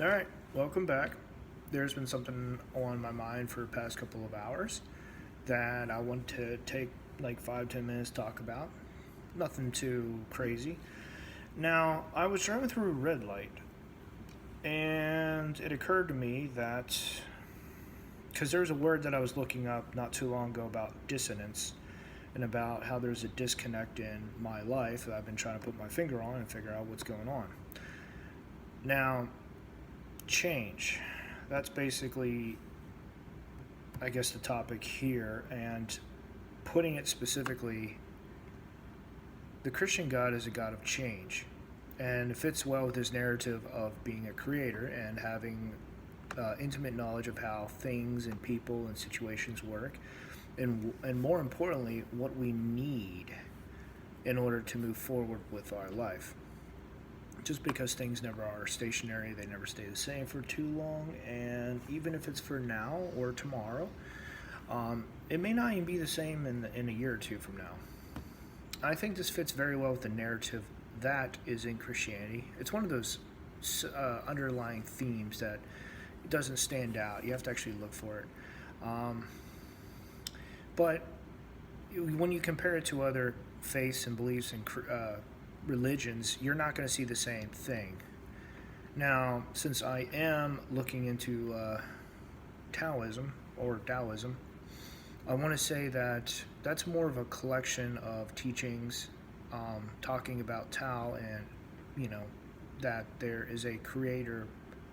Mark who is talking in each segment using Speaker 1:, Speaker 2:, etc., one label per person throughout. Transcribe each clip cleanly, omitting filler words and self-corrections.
Speaker 1: All right, welcome back. There's been something on my mind for the past couple of hours that I want to take like 5-10 minutes to talk about. Nothing too crazy. Now, I was driving through a red light, and it occurred to me that because there's a word that I was looking up not too long ago about dissonance and about how there's a disconnect in my life that I've been trying to put my finger on and figure out what's going on. Now, change. That's basically, I guess, the topic here, and putting it specifically, the Christian God is a God of change, and it fits well with his narrative of being a creator and having intimate knowledge of how things and people and situations work, and more importantly, what we need in order to move forward with our life. Just because things never are stationary, they never stay the same for too long, and even if it's for now or tomorrow, it may not even be the same in a year or two from now. I think this fits very well with the narrative that is in Christianity. It's one of those underlying themes that doesn't stand out. You have to actually look for it. But when you compare it to other faiths and beliefs and religions, you're not going to see the same thing. Now, since I am looking into Taoism or Taoism, I want to say that that's more of a collection of teachings talking about Tao and, that there is a creator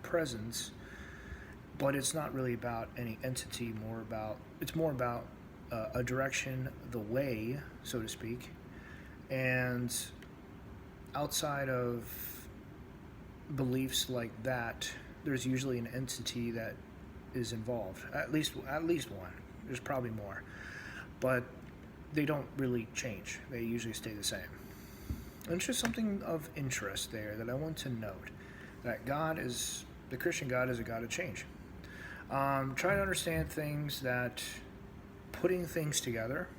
Speaker 1: presence, but it's not really about any entity, it's more about a direction, the way, so to speak, and outside of beliefs like that, there's usually an entity that is involved. At least one. There's probably more, but they don't really change. They usually stay the same. And it's just something of interest there that I want to note. That the Christian God is a God of change. Try to understand things that putting things together.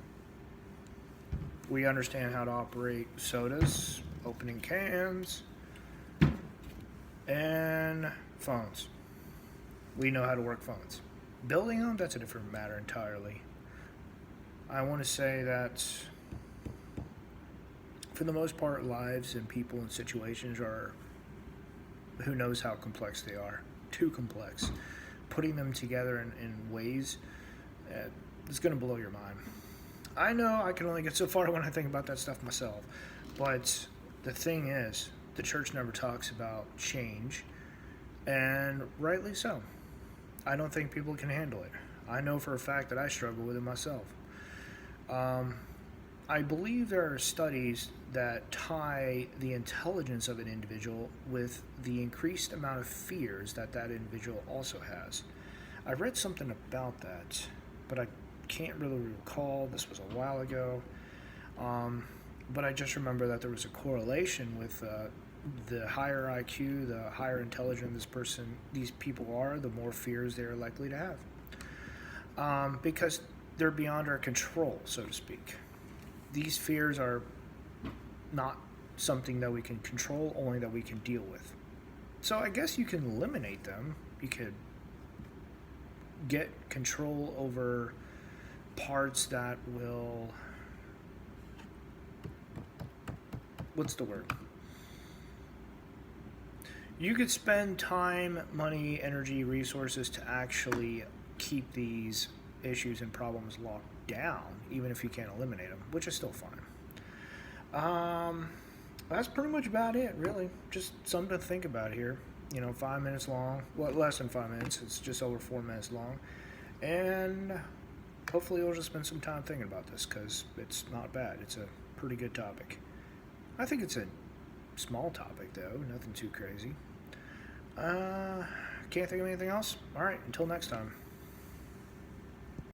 Speaker 1: We understand how to operate sodas, opening cans, and phones. We know how to work phones. Building them, that's a different matter entirely. I want to say that for the most part, lives and people and situations are, who knows how complex they are. Too complex. Putting them together in ways it's going to blow your mind. I know I can only get so far when I think about that stuff myself, but the thing is, the church never talks about change, and rightly so. I don't think people can handle it. I know for a fact that I struggle with it myself. I believe there are studies that tie the intelligence of an individual with the increased amount of fears that individual also has. I read something about that, but I can't really recall. This was a while ago. But I just remember that there was a correlation with the higher IQ, the higher intelligent these people are, the more fears they're likely to have. Because they're beyond our control, so to speak. These fears are not something that we can control, only that we can deal with. So I guess you can eliminate them. You could get control over parts that will, what's the word? You could spend time, money, energy, resources to actually keep these issues and problems locked down, even if you can't eliminate them, which is still fine. That's pretty much about it, really. Just something to think about here. 5 minutes long. Well, less than 5 minutes. It's just over 4 minutes long. And hopefully you'll just spend some time thinking about this, because it's not bad. It's a pretty good topic. I think it's a small topic, though. Nothing too crazy. Can't think of anything else? All right, until next time.